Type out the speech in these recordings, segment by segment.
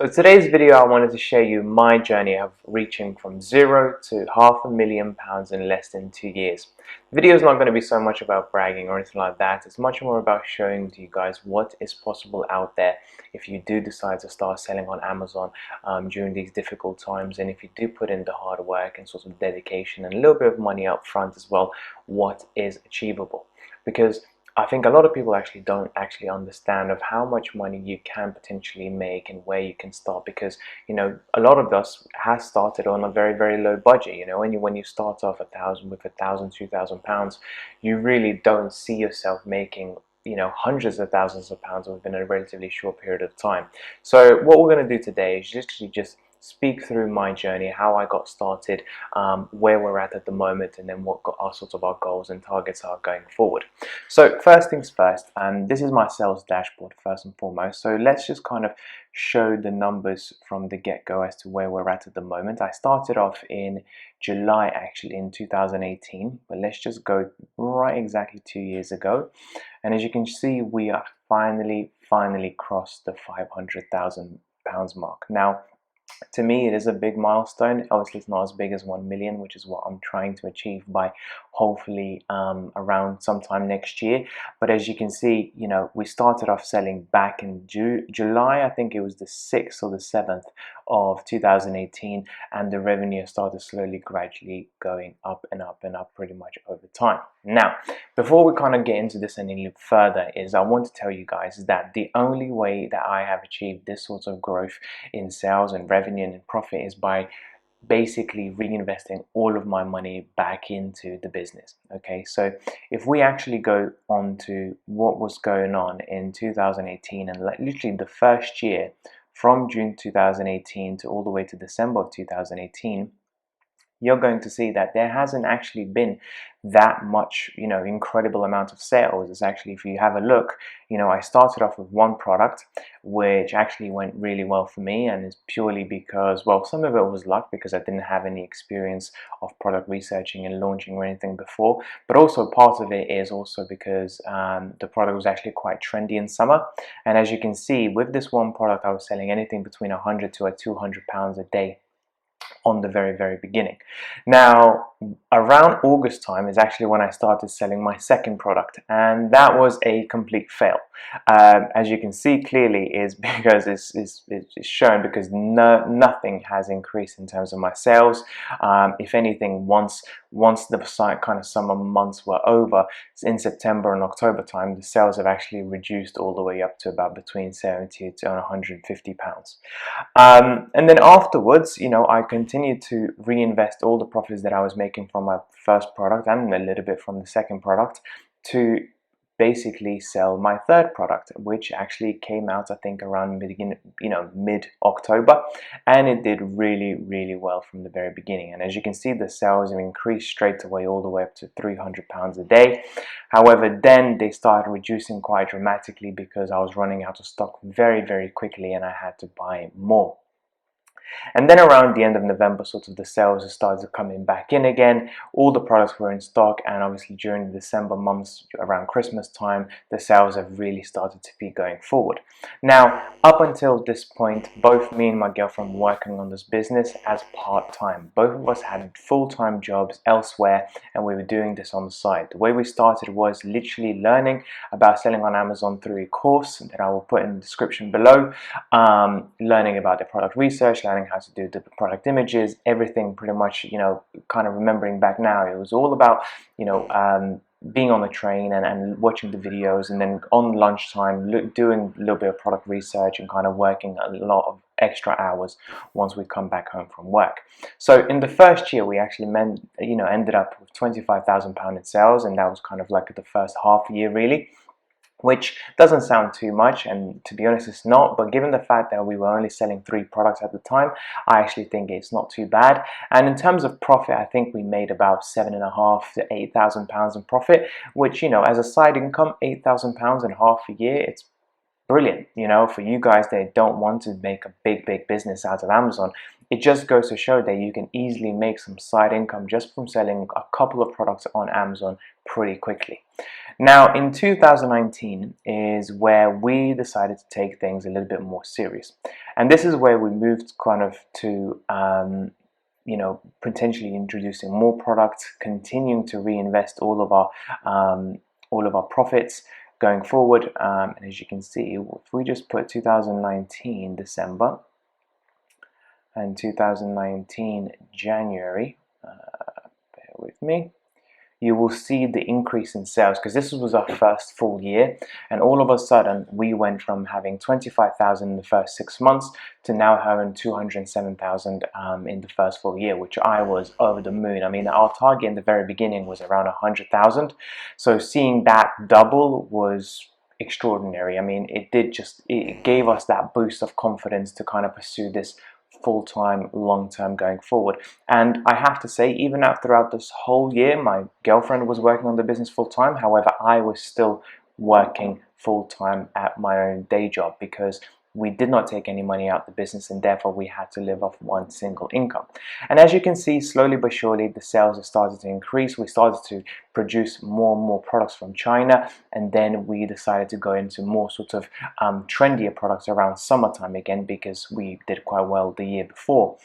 So today's video I wanted to share you my journey of reaching from zero to £500,000 in less than 2 years. The video is not going to be so much about bragging or anything like that. It's much more about showing to you guys what is possible out there if you do decide to start selling on Amazon during these difficult times, and if you do put in the hard work and sort of dedication and a little bit of money up front as well, what is achievable. Because I think a lot of people actually don't understand of how much money you can potentially make and where you can start, because a lot of us has started on a very low budget. When you start off with £1,000, £2,000, you really don't see yourself making hundreds of thousands of pounds within a relatively short period of time. So what we're going to do today is just speak through my journey, how I got started, where we're at the moment, and then what our goals and targets are going forward. So first things first, this is my sales dashboard first and foremost. So let's just kind of show the numbers from the get-go as to where we're at the moment. I started off in July actually in 2018, but let's just go right exactly 2 years ago. And as you can see, we are finally crossed the £500,000 mark. Now, to me, it is a big milestone. Obviously, it's not as big as 1 million, which is what I'm trying to achieve by hopefully around sometime next year. But as you can see, we started off selling back in July, I think it was the 6th or the 7th of 2018, and the revenue started slowly, gradually going up and up and up pretty much over time. Now, before we kind of get into this any little further, I want to tell you guys that the only way that I have achieved this sort of growth in sales and revenue and in profit is by basically reinvesting all of my money back into the business. Okay, so if we actually go on to what was going on in 2018, and literally the first year from June 2018 to all the way to December of 2018, you're going to see that there hasn't actually been that much, incredible amount of sales. It's actually, if you have a look, I started off with one product, which actually went really well for me, and it's purely because, well, some of it was luck because I didn't have any experience of product researching and launching or anything before, but also part of it is also because the product was actually quite trendy in summer. And as you can see, with this one product, I was selling anything between 100 to £200 a day on the very beginning. Now, around August time is actually when I started selling my second product, and that was a complete fail. As you can see clearly, is because it's shown because nothing has increased in terms of my sales. If anything, once the kind of summer months were over, in September and October time, the sales have actually reduced all the way up to about between 70 to 150 pounds. And then afterwards, I continued to reinvest all the profits that I was making from my first product and a little bit from the second product to basically sell my third product, which actually came out, I think, around mid-October, and it did really well from the very beginning. And as you can see, the sales have increased straight away all the way up to £300 a day. However, then they started reducing quite dramatically because I was running out of stock very quickly, and I had to buy more. And then around the end of November, sort of the sales started coming back in again. All the products were in stock, and obviously during the December months, around Christmas time, the sales have really started to be going forward. Now, up until this point, both me and my girlfriend were working on this business as part-time. Both of us had full-time jobs elsewhere, and we were doing this on the side. The way we started was literally learning about selling on Amazon through a course that I will put in the description below, learning about the product research, learning how to do the product images, everything pretty much, kind of remembering back now, it was all about, being on the train and watching the videos, and then on lunchtime doing a little bit of product research and kind of working a lot of extra hours once we come back home from work. So in the first year, we actually ended up with £25,000 in sales, and that was kind of like the first half year really, which doesn't sound too much, and to be honest it's not, but given the fact that we were only selling 3 products at the time, I actually think it's not too bad. And in terms of profit, I think we made about £7,500 to £8,000 in profit, which, as a side income, £8,000 in half a year, it's brilliant. For you guys that don't want to make a big business out of Amazon, it just goes to show that you can easily make some side income just from selling a couple of products on Amazon pretty quickly. Now, in 2019 is where we decided to take things a little bit more serious, and this is where we moved kind of to potentially introducing more products, continuing to reinvest all of our profits going forward. And as you can see, if we just put 2019 December and 2019 January, bear with me, you will see the increase in sales, because this was our first full year, and all of a sudden we went from having 25,000 in the first 6 months to now having 207,000 in the first full year, which I was over the moon. I mean, our target in the very beginning was around 100,000, so seeing that double was extraordinary. I mean, it gave us that boost of confidence to kind of pursue this full-time, long-term going forward. And I have to say, even throughout this whole year, my girlfriend was working on the business full-time. However, I was still working full-time at my own day job, because we did not take any money out of the business, and therefore we had to live off one single income. And as you can see, slowly but surely the sales have started to increase. We started to produce more and more products from China, and then we decided to go into more sort of trendier products around summertime again, because we did quite well the year before.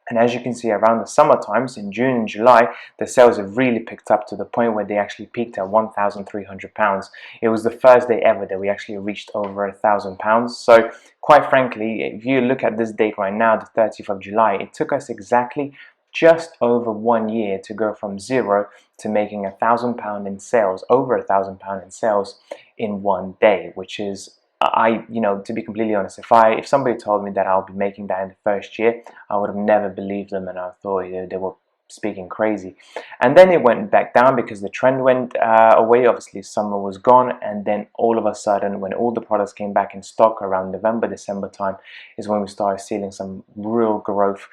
And as you can see, around the summer times, in June and July, the sales have really picked up to the point where they actually peaked at £1,300. It was the first day ever that we actually reached over £1,000. So quite frankly, if you look at this date right now, the 30th of July, it took us exactly just over 1 year to go from zero to making £1,000 in sales, over £1,000 in sales in 1 day, which is, to be completely honest, if somebody told me that I'll be making that in the first year, I would have never believed them, and I thought they were speaking crazy. And then it went back down because the trend went away. Obviously summer was gone, and then all of a sudden, when all the products came back in stock around November, December time, is when we started seeing some real growth,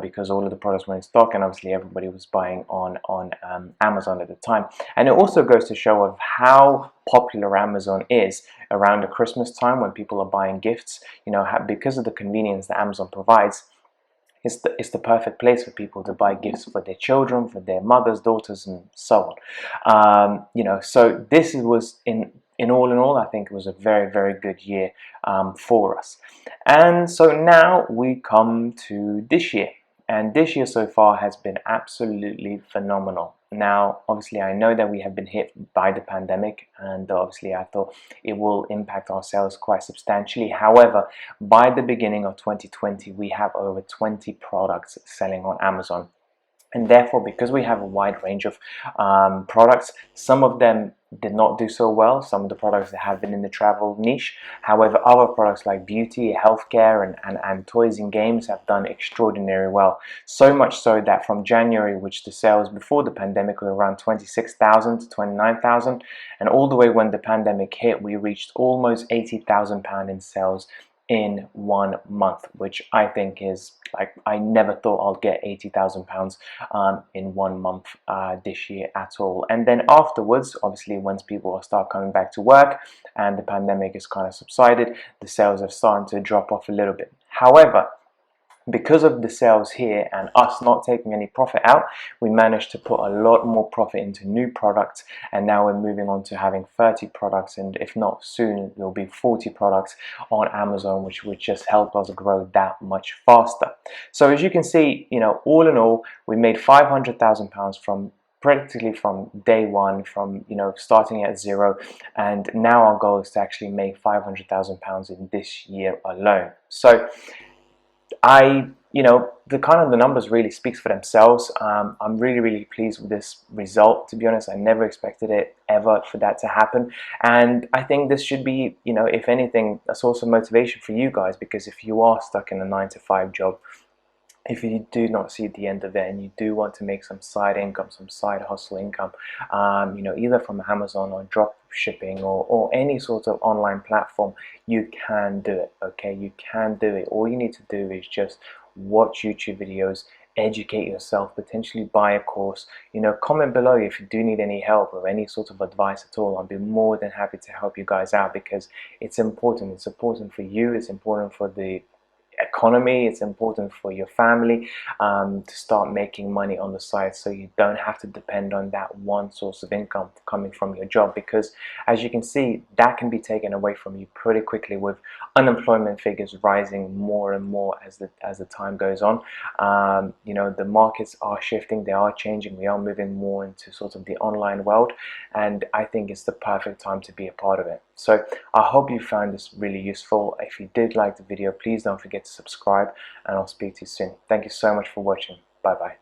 because all of the products were in stock, and obviously everybody was buying on Amazon at the time. And it also goes to show of how popular Amazon is around the Christmas time, when people are buying gifts, because of the convenience that Amazon provides. It's the perfect place for people to buy gifts for their children, for their mothers, daughters, and so on. So this was in all, I think it was a very, very good year for us. And so now we come to this year. And this year so far has been absolutely phenomenal. Now, obviously, I know that we have been hit by the pandemic, and obviously I thought it will impact our sales quite substantially. However, by the beginning of 2020, we have over 20 products selling on Amazon. And therefore, because we have a wide range of products, some of them did not do so well. Some of the products that have been in the travel niche. However, other products like beauty, healthcare, and toys and games have done extraordinarily well. So much so that from January, which the sales before the pandemic were around 26,000 to 29,000, and all the way when the pandemic hit, we reached almost £80,000 in sales in 1 month, which I think is, like, I never thought I'll get £80,000 in 1 month this year at all. And then afterwards, obviously, once people start coming back to work and the pandemic is kind of subsided, the sales have started to drop off a little bit. However, because of the sales here and us not taking any profit out, we managed to put a lot more profit into new products, and now we're moving on to having 30 products, and if not soon, there'll be 40 products on Amazon, which would just help us grow that much faster. So as you can see, all in all, we made £500,000 from practically from day one, from starting at zero, and now our goal is to actually make £500,000 in this year alone. So the numbers really speaks for themselves. I'm really, really pleased with this result. To be honest, I never expected it ever for that to happen. And I think this should be, if anything, a source of motivation for you guys, because if you are stuck in a 9-to-5 job, if you do not see the end of it and you do want to make some side income, some side hustle income, either from Amazon or drop shipping or any sort of online platform, you can do it, okay? You can do it. All you need to do is just watch YouTube videos, educate yourself, potentially buy a course. Comment below if you do need any help or any sort of advice at all. I'll be more than happy to help you guys out, because it's important. It's important for you, it's important for the economy, it's important for your family to start making money on the side, so you don't have to depend on that one source of income coming from your job, because as you can see, that can be taken away from you pretty quickly with unemployment figures rising more and more as the time goes on. You know, the markets are shifting, they are changing, we are moving more into sort of the online world, and I think it's the perfect time to be a part of it. So I hope you found this really useful. If you did like the video, please don't forget to subscribe, and I'll speak to you soon. Thank you so much for watching. Bye bye.